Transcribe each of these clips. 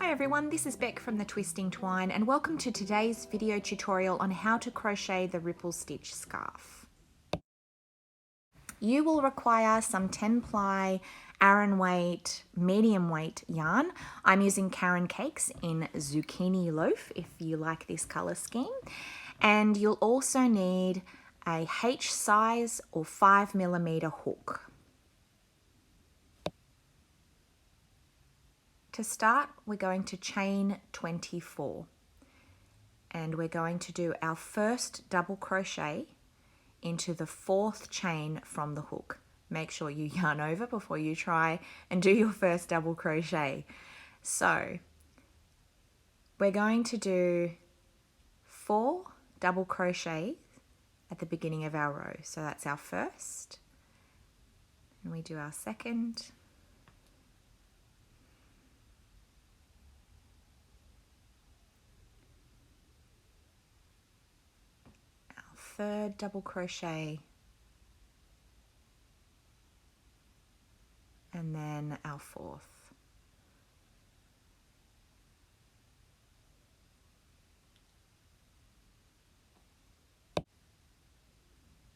Hi everyone, this is Beck from the Twisting Twine and welcome to today's video tutorial on how to crochet the ripple stitch scarf. You will require some 10 ply Aran weight, medium weight yarn. I'm using Karen Cakes in Zucchini Loaf if you like this colour scheme. And you'll also need a H size or 5mm hook. To start, we're going to chain 24 and we're going to do our first double crochet into the 4th chain from the hook. Make sure you yarn over before you try and do your first double crochet. So we're going to do 4 double crochets at the beginning of our row. So that's our first, and we do our second, third double crochet, and then our 4th.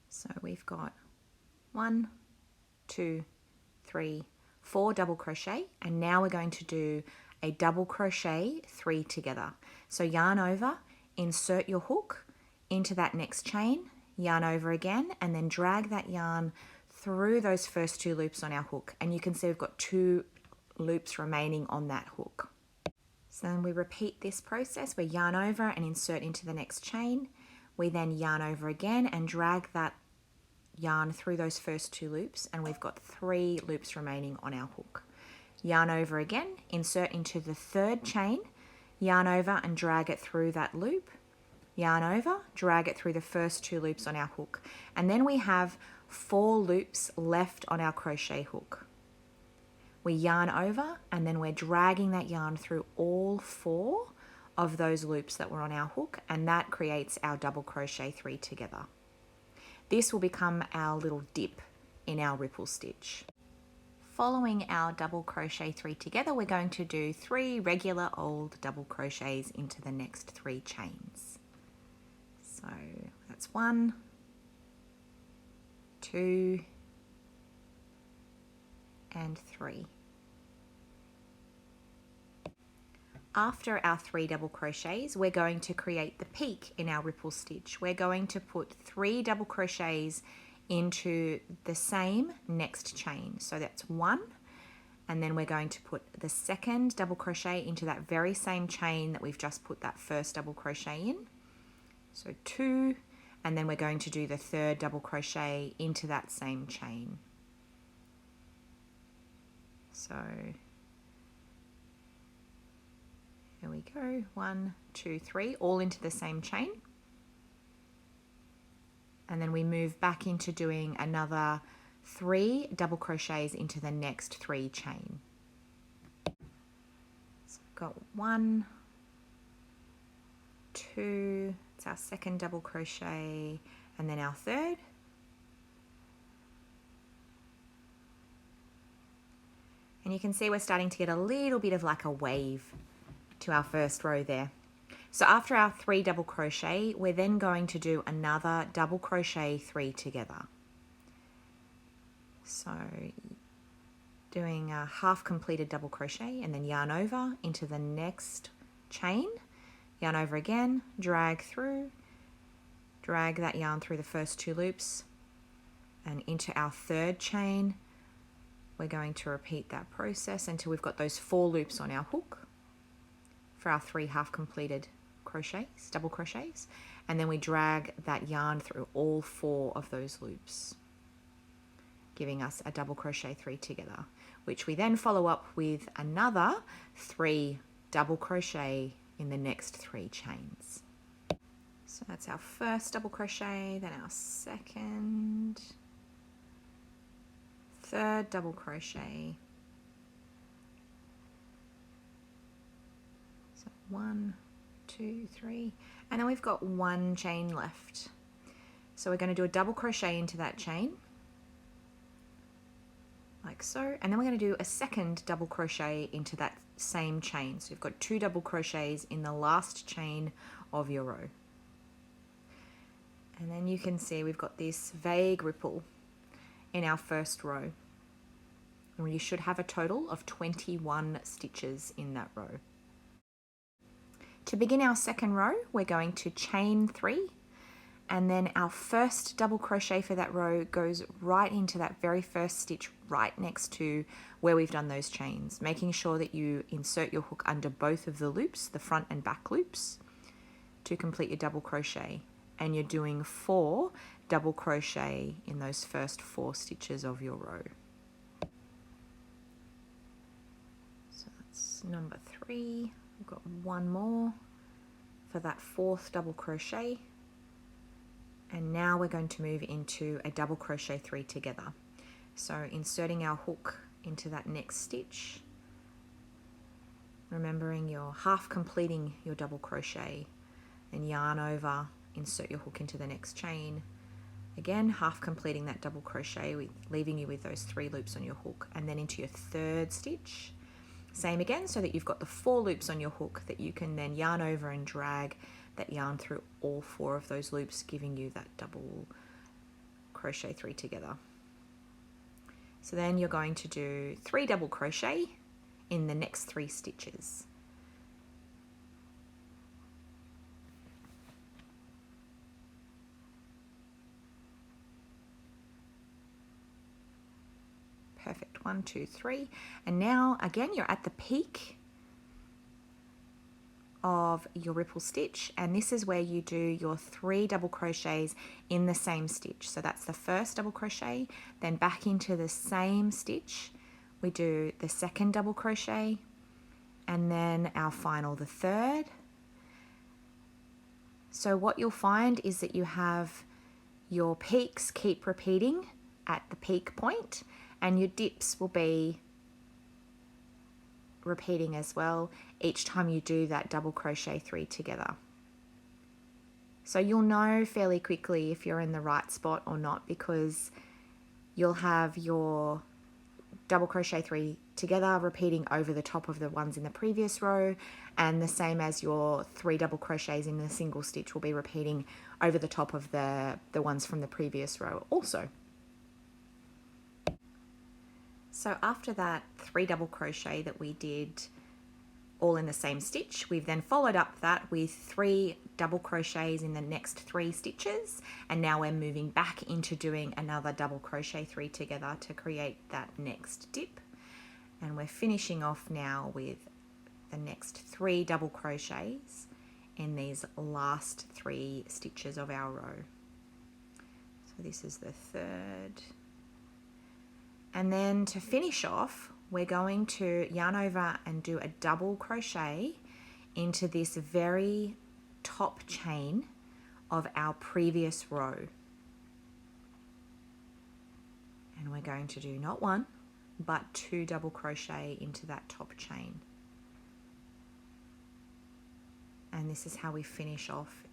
So we've got 1, 2, 3, 4 double crochet, and now we're going to do a double crochet 3 together. So yarn over, insert your hook into that next chain, yarn over again, and then drag that yarn through those first 2 loops on our hook. And you can see we've got 2 loops remaining on that hook. So then we repeat this process. We yarn over and insert into the next chain. We then yarn over again and drag that yarn through those first 2 loops, and we've got 3 loops remaining on our hook. Yarn over again, insert into the 3rd chain, yarn over and drag it through that loop, yarn over, drag it through the first 2 loops on our hook, and then we have 4 loops left on our crochet hook. We yarn over and then we're dragging that yarn through all 4 of those loops that were on our hook, and that creates our double crochet 3 together. This will become our little dip in our ripple stitch. Following our double crochet 3 together, we're going to do 3 regular old double crochets into the next 3 chains. So that's 1, 2, and 3. After our 3 double crochets, we're going to create the peak in our ripple stitch. We're going to put 3 double crochets into the same next chain. So that's 1, and then we're going to put the 2nd double crochet into that very same chain that we've just put that first double crochet in. So 2, and then we're going to do the 3rd double crochet into that same chain. So here we go, 1, 2, 3, all into the same chain. And then we move back into doing another 3 double crochets into the next 3 chain. So we've got 1, 2, it's our 2nd double crochet, and then our 3rd. And you can see we're starting to get a little bit of like a wave to our first row there. So after our 3 double crochet, we're then going to do another double crochet 3 together. So doing a half completed double crochet and then yarn over into the next chain, yarn over again, drag through, drag that yarn through the first 2 loops and into our 3rd chain. We're going to repeat that process until we've got those 4 loops on our hook for our 3 half completed crochets, double crochets, and then we drag that yarn through all 4 of those loops, giving us a double crochet 3 together, which we then follow up with another 3 double crochet in the next 3 chains. So that's our first double crochet, then our 2nd, 3rd double crochet. 1, 2, 3, and then we've got 1 chain left. So we're going to do a double crochet into that chain, like so, and then we're going to do a 2nd double crochet into that same chain. So you've got 2 double crochets in the last chain of your row. And then you can see we've got this vague ripple in our first row. And you should have a total of 21 stitches in that row. To begin our second row, we're going to chain 3, and then our first double crochet for that row goes right into that very first stitch right next to where we've done those chains, making sure that you insert your hook under both of the loops, the front and back loops, to complete your double crochet. And you're doing 4 double crochet in those first 4 stitches of your row. So that's number 3. We've got 1 more for that 4th double crochet, and now we're going to move into a double crochet 3 together. So inserting our hook into that next stitch, remembering you're half completing your double crochet, then yarn over, insert your hook into the next chain, again half completing that double crochet, leaving you with those 3 loops on your hook, and then into your 3rd stitch. Same again, so that you've got the 4 loops on your hook that you can then yarn over and drag that yarn through all 4 of those loops, giving you that double crochet 3 together. So then you're going to do 3 double crochet in the next 3 stitches. Perfect, 1, 2, 3. And now again, you're at the peak of your ripple stitch, and this is where you do your 3 double crochets in the same stitch. So that's the first double crochet, then back into the same stitch we do the 2nd double crochet, and then our final, the 3rd. So what you'll find is that you have your peaks keep repeating at the peak point, and your dips will be repeating as well each time you do that double crochet 3 together. So you'll know fairly quickly if you're in the right spot or not, because you'll have your double crochet 3 together repeating over the top of the ones in the previous row, and the same as your 3 double crochets in a single stitch will be repeating over the top of the ones from the previous row also. So after that 3 double crochet that we did all in the same stitch, we've then followed up that with 3 double crochets in the next 3 stitches, and now we're moving back into doing another double crochet 3 together to create that next dip. And we're finishing off now with the next 3 double crochets in these last 3 stitches of our row. So this is the 3rd. And then to finish off, we're going to yarn over and do a double crochet into this very top chain of our previous row. And we're going to do not 1, but 2 double crochet into that top chain. And this is how we finish off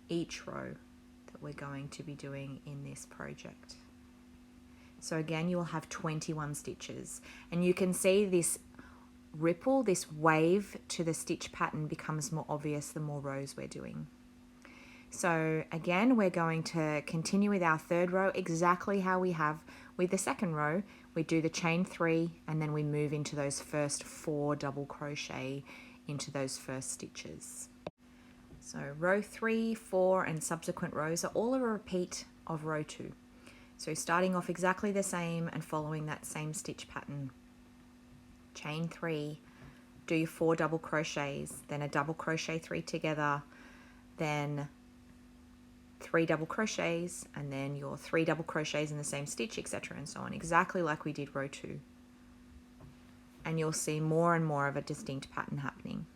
each row that we're going to be doing in this project. So again, you will have 21 stitches, and you can see this ripple, this wave to the stitch pattern becomes more obvious the more rows we're doing. So again, we're going to continue with our 3rd row exactly how we have with the 2nd row. We do the chain 3, and then we move into those first 4 double crochet into those first stitches. So row 3, 4 and subsequent rows are all a repeat of row 2. So starting off exactly the same and following that same stitch pattern. Chain 3, do your 4 double crochets, then a double crochet 3 together, then 3 double crochets, and then your 3 double crochets in the same stitch, etc. and so on, exactly like we did row 2. And you'll see more and more of a distinct pattern happening.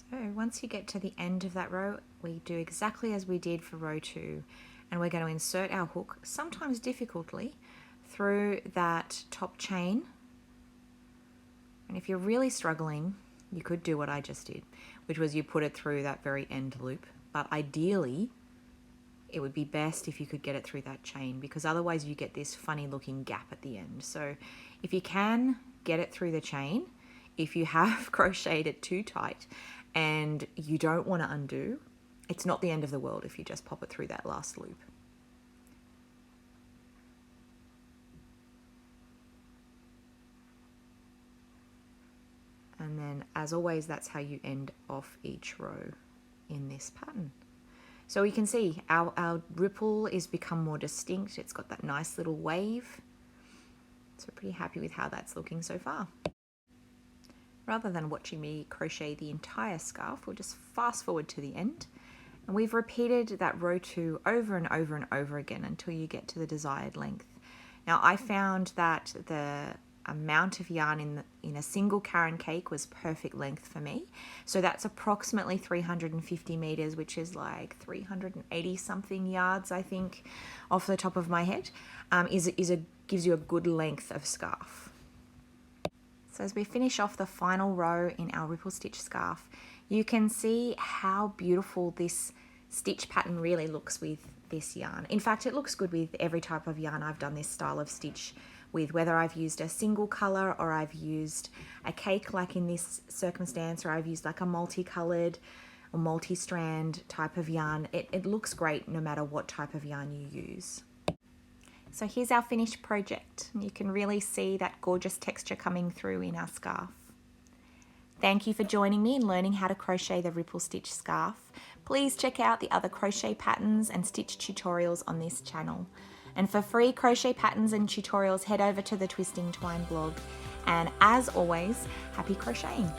So once you get to the end of that row, we do exactly as we did for row 2, and we're going to insert our hook, sometimes difficultly, through that top chain. And if you're really struggling, you could do what I just did, which was you put it through that very end loop. But ideally, it would be best if you could get it through that chain, because otherwise you get this funny looking gap at the end. So if you can get it through the chain, if you have crocheted it too tight and you don't want to undo, it's not the end of the world if you just pop it through that last loop. And then, as always, that's how you end off each row in this pattern. So we can see our ripple is become more distinct. It's got that nice little wave. So pretty happy with how that's looking so far. Rather than watching me crochet the entire scarf, we'll just fast forward to the end. And we've repeated that row 2 over and over and over again until you get to the desired length. Now I found that the amount of yarn in a single Karen cake was perfect length for me. So that's approximately 350 meters, which is like 380 something yards, I think, off the top of my head, gives you a good length of scarf. So as we finish off the final row in our ripple stitch scarf, you can see how beautiful this stitch pattern really looks with this yarn. In fact, it looks good with every type of yarn I've done this style of stitch with, whether I've used a single color or I've used a cake like in this circumstance, or I've used like a multicolored or multi-strand type of yarn. It looks great no matter what type of yarn you use. So here's our finished project. You can really see that gorgeous texture coming through in our scarf. Thank you for joining me in learning how to crochet the ripple stitch scarf. Please check out the other crochet patterns and stitch tutorials on this channel. And for free crochet patterns and tutorials, head over to the Twisting Twine blog. And as always, happy crocheting!